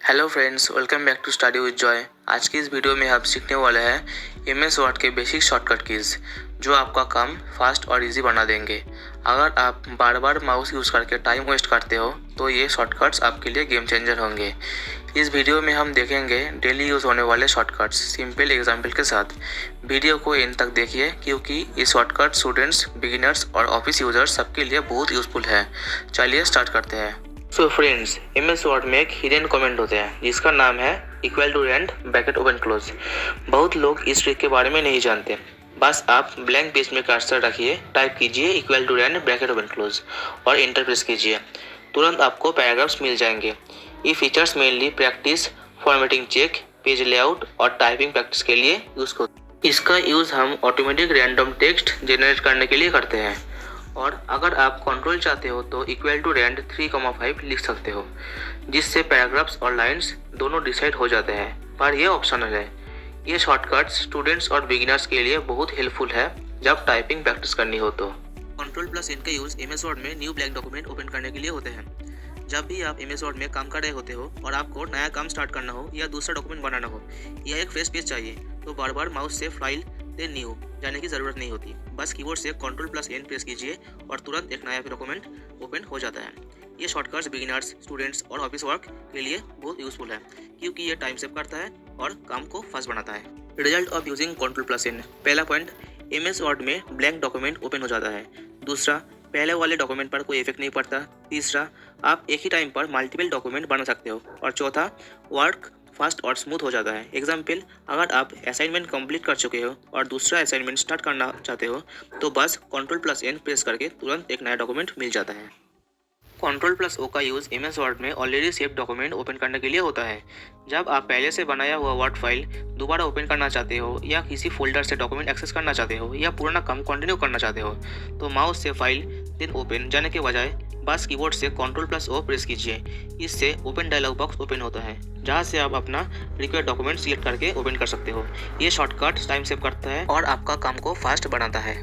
Hello friends, welcome back to study with Joy. आज की इस वीडियो में आप सीखने वाले हैं एमएस वर्ड के बेसिक शॉर्टकट कीज़ जो आपका काम फास्ट और इजी बना देंगे। अगर आप बार बार माउस यूज़ करके टाइम वेस्ट करते हो तो ये शॉर्टकट्स आपके लिए गेम चेंजर होंगे। इस वीडियो में हम देखेंगे डेली यूज़ होने वाले शॉर्टकट्स सिंपल एग्जाम्पल के साथ। वीडियो को एंड तक देखिए क्योंकि ये शॉर्टकट स्टूडेंट्स, बिगिनर्स और ऑफिस यूजर्स सबके लिए बहुत यूज़फुल है। चलिए स्टार्ट करते हैं। सो फ्रेंड्स, एमएस वर्ड में एक हिडन कमेंट होते हैं जिसका नाम है equal to and bracket open close. बहुत लोग इस ट्रिक के बारे में नहीं जानते। बस आप ब्लैंक पेज में कर्सर रखिए, टाइप कीजिए equal to and bracket open close और एंटर प्रेस कीजिए। तुरंत आपको पैराग्राफ्स मिल जाएंगे। ये features mainly practice, formatting check, page layout और टाइपिंग प्रैक्टिस के लिए यूज़ होता है। इसका यूज़ हम ऑटोमेटिक रैंडम टेक्स्ट जनरेट करने के लिए करते हैं। और अगर आप कंट्रोल चाहते हो तो इक्वल टू रैंड 3,5 लिख सकते हो, जिससे पैराग्राफ्स और लाइंस दोनों डिसाइड हो जाते हैं, पर यह ऑप्शनल है। ये शॉर्टकट्स स्टूडेंट्स और बिगिनर्स के लिए बहुत हेल्पफुल है जब टाइपिंग प्रैक्टिस करनी हो तो। Ctrl+N का यूज़ एमएस वर्ड में न्यू ब्लैंक डॉक्यूमेंट ओपन करने के लिए होते हैं। जब भी आप एमएस वर्ड में काम कर रहे होते हो और आपको नया काम स्टार्ट करना हो या दूसरा डॉक्यूमेंट बनाना हो या एक फ्रेश पेज चाहिए, तो बार बार माउस से फाइल देन न्यू जाने की ज़रूरत नहीं होती। बस कीबोर्ड से Ctrl+N प्रेस कीजिए और तुरंत एक नया डॉक्यूमेंट ओपन हो जाता है। ये शॉर्टकट्स बिगिनर्स, स्टूडेंट्स और ऑफिस वर्क के लिए बहुत यूजफुल है क्योंकि ये टाइम सेव करता है और काम को फास्ट बनाता है। Result of using Ctrl+N। पहला पॉइंट, एमएस वर्ड में ब्लैंक डॉक्यूमेंट ओपन हो जाता है। दूसरा, पहले वाले डॉक्यूमेंट पर कोई इफेक्ट नहीं पड़ता। तीसरा, आप एक ही टाइम पर मल्टीपल डॉक्यूमेंट बना सकते हो। और चौथा, वर्क फास्ट और स्मूथ हो जाता है। एग्जाम्पल, अगर आप असाइनमेंट कंप्लीट कर चुके हो और दूसरा असाइनमेंट स्टार्ट करना चाहते हो तो बस Ctrl+N प्रेस करके तुरंत एक नया डॉक्यूमेंट मिल जाता है। Ctrl+O का यूज़ एमएस वर्ड में ऑलरेडी सेव डॉक्यूमेंट ओपन करने के लिए होता है। जब आप पहले से बनाया हुआ वर्ड फाइल दोबारा ओपन करना चाहते हो या किसी फोल्डर से डॉक्यूमेंट एक्सेस करना चाहते हो या पुराना काम कंटिन्यू करना चाहते हो, तो माउस से फाइल देन ओपन जाने के बजाय बस कीबोर्ड से Ctrl+O प्रेस कीजिए। इससे ओपन डायलॉग बॉक्स ओपन होता है जहाँ से आप अपना रिक्वायर्ड डॉक्यूमेंट सिलेक्ट करके ओपन कर सकते हो। ये शॉर्टकट टाइम सेव करता है और आपका काम को फास्ट बनाता है।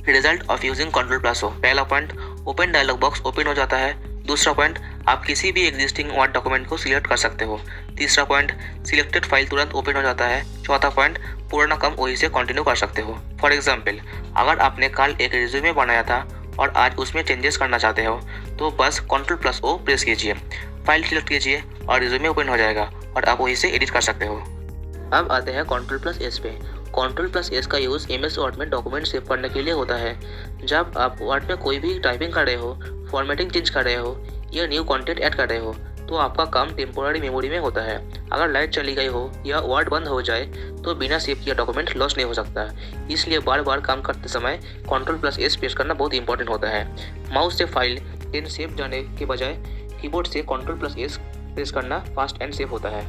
Result of using Ctrl+O। पहला point, open dialog box open हो जाता है। दूसरा पॉइंट, आप किसी भी एग्जिस्टिंग वर्ड डॉक्यूमेंट को सिलेक्ट कर सकते हो। तीसरा पॉइंट, सिलेक्टेड फाइल तुरंत ओपन हो जाता है। चौथा पॉइंट, पुराना काम वही से कंटिन्यू कर सकते हो। फॉर एग्जाम्पल, अगर आपने कल एक रिज्यूमे बनाया था और आज उसमें चेंजेस करना चाहते हो तो बस Ctrl+O प्रेस कीजिए, फाइल सिलेक्ट कीजिए और रिज्यूमे ओपन हो जाएगा और आप वही से एडिट कर सकते हो। अब आते हैं Ctrl+S पे। Ctrl+S का यूज़ एमएस वर्ड में डॉक्यूमेंट सेव करने के लिए होता है। जब आप वर्ड में कोई भी टाइपिंग कर रहे हो, फॉर्मेटिंग चेंज कर रहे हो या न्यू कंटेंट ऐड कर रहे हो तो आपका काम टेम्पोररी मेमोरी में होता है। अगर लाइट चली गई हो या वर्ड बंद हो जाए तो बिना सेव किया डॉक्यूमेंट लॉस नहीं हो सकता। इसलिए बार बार काम करते समय Ctrl+S प्रेस करना बहुत इंपॉर्टेंट होता है। माउस से फाइल देन सेव जाने के बजाय कीबोर्ड से Ctrl+S प्रेस करना फास्ट एंड सेफ होता है।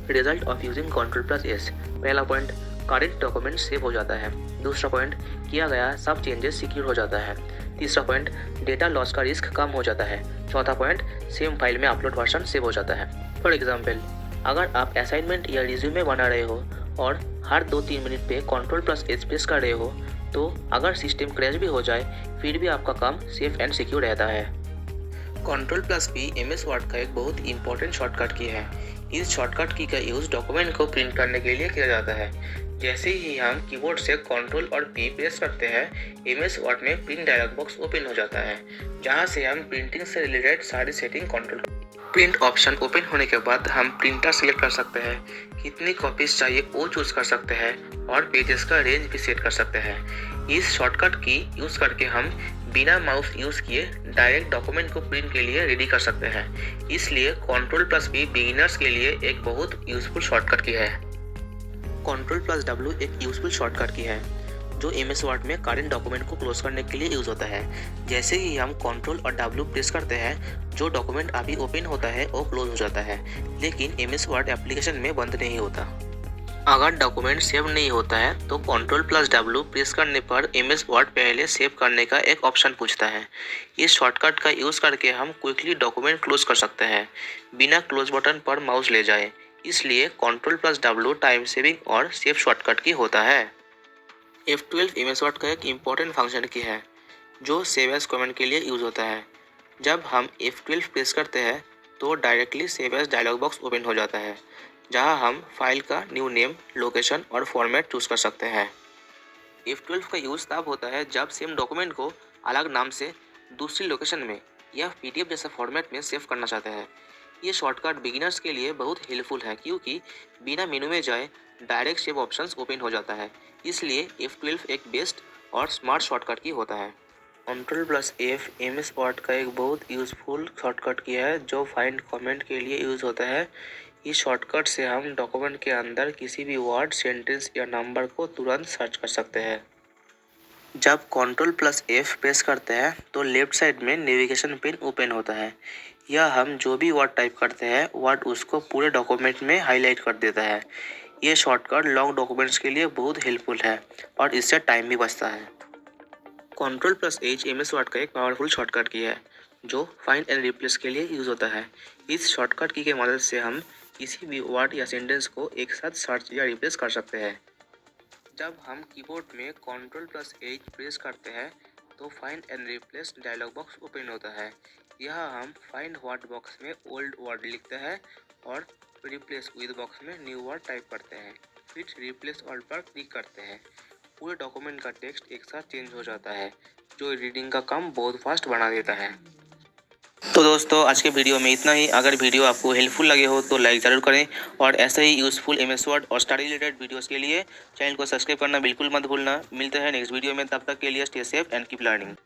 Result of using Ctrl+S। पहला पॉइंट, करेंट डॉक्यूमेंट सेव हो जाता है। दूसरा पॉइंट, किया गया सब चेंजेस सिक्योर हो जाता है। तीसरा पॉइंट, डेटा लॉस का रिस्क कम हो जाता है। चौथा पॉइंट, सेम फाइल में अपलोड वर्जन सेव हो जाता है। फॉर एग्जाम्पल, अगर आप असाइनमेंट या रिज्यूमे बना रहे हो और हर 2-3 मिनट पे Ctrl+S प्रेस कर रहे हो तो अगर सिस्टम क्रैश भी हो जाए फिर भी आपका काम सेफ एंड सिक्योर रहता है। Ctrl+P एमएस वर्ड का एक बहुत इंपॉर्टेंट शॉर्टकट की है। इस शॉर्टकट की का यूज़ डॉक्यूमेंट को प्रिंट करने के लिए किया जाता है। जैसे ही हम कीबोर्ड से Ctrl और P प्रेस करते हैं, एमएस वर्ड में प्रिंट डायलॉग बॉक्स ओपन हो जाता है जहां से हम प्रिंटिंग से रिलेटेड सारी setting control. Print option open होने के बाद हम प्रिंटर सिलेक्ट कर सकते हैं, कितनी कॉपीज चाहिए वो चूज कर सकते हैं और पेजेस का रेंज भी सेट कर सकते हैं। इस शॉर्टकट की यूज़ करके हम बिना माउस यूज़ किए डायरेक्ट डॉक्यूमेंट को प्रिंट के लिए रेडी कर सकते हैं। इसलिए Ctrl+P बिगिनर्स के लिए एक बहुत यूजफुल शॉर्टकट की है। Ctrl+W एक यूजफुल शॉर्टकट की है जो एमएस वर्ड में करंट डॉक्यूमेंट को क्लोज करने के लिए यूज होता है। जैसे ही हम Ctrl और W प्रेस करते हैं, जो डॉक्यूमेंट अभी ओपन होता है वो क्लोज हो जाता है, लेकिन एमएस वर्ड एप्लीकेशन में बंद नहीं होता। अगर डॉक्यूमेंट सेव नहीं होता है तो Ctrl+W प्रेस करने पर एमएस वर्ड पहले सेव करने का एक ऑप्शन पूछता है। इस शॉर्टकट का यूज़ करके हम क्विकली डॉक्यूमेंट क्लोज कर सकते हैं बिना क्लोज बटन पर माउस ले जाए। इसलिए Ctrl+W टाइम सेविंग और सेव शॉर्टकट की होता है। F12 एमएस वर्ड का एक इम्पॉर्टेंट फंक्शन की है जो सेव एज कमेंट के लिए यूज़ होता है। जब हम F12 प्रेस करते हैं तो directly save as dialog box open हो जाता है, जहां हम फाइल का न्यू नेम, लोकेशन और फॉर्मेट चूज कर सकते हैं। F12 का यूज़ तब होता है जब सेम डॉक्यूमेंट को अलग नाम से दूसरी लोकेशन में या PDF जैसा फॉर्मेट में सेव करना चाहते हैं। ये शॉर्टकट बिगिनर्स के लिए बहुत हेल्पफुल है, क्योंकि बिना मेनू में जाए डायरेक्ट सेव ऑप्शंस ओपन हो जाता है। इसलिए F12 एक बेस्ट और स्मार्ट शॉर्टकट की होता है। Ctrl+F MS वर्ड का एक बहुत यूज़फुल शॉर्टकट की है, जो फाइंड कमेंट के लिए यूज़ होता है। इस शॉर्टकट से हम डॉक्यूमेंट के अंदर किसी भी वर्ड, सेंटेंस या नंबर को तुरंत सर्च कर सकते हैं। जब Ctrl+F प्रेस करते हैं तो लेफ्ट साइड में नेविगेशन पेन ओपन होता है। यह हम जो भी वर्ड टाइप करते हैं वर्ड उसको पूरे डॉक्यूमेंट में हाईलाइट कर देता है। ये शॉर्टकट लॉन्ग डॉक्यूमेंट्स के लिए बहुत हेल्पफुल है और इससे टाइम भी बचता है। Ctrl+H MS वर्ड का एक पावरफुल शॉर्टकट की है, जो फाइंड एंड रिप्लेस के लिए यूज़ होता है। इस शॉर्टकट की के मदद से हम किसी भी वर्ड या सेंटेंस को एक साथ सर्च या रिप्लेस कर सकते हैं। जब हम कीबोर्ड में Ctrl+H प्रेस करते हैं तो find and replace dialog box open होता है। यहाँ हम फाइंड वर्ड बॉक्स में ओल्ड वर्ड लिखते हैं और रिप्लेस विद बॉक्स में न्यू वर्ड टाइप करते हैं। फिर रिप्लेस ऑल पर क्लिक करते हैं। पूरे डॉक्यूमेंट का टेक्स्ट एक साथ चेंज हो जाता है, जो रीडिंग का काम बहुत फास्ट बना देता है। तो दोस्तों, आज के वीडियो में इतना ही। अगर वीडियो आपको हेल्पफुल लगे हो तो लाइक ज़रूर करें और ऐसे ही यूज़फुल MS वर्ड और स्टडी रिलेटेड वीडियोस के लिए चैनल को सब्सक्राइब करना बिल्कुल मत भूलना। मिलते हैं नेक्स्ट वीडियो में, तब तक के लिए stay safe and keep learning.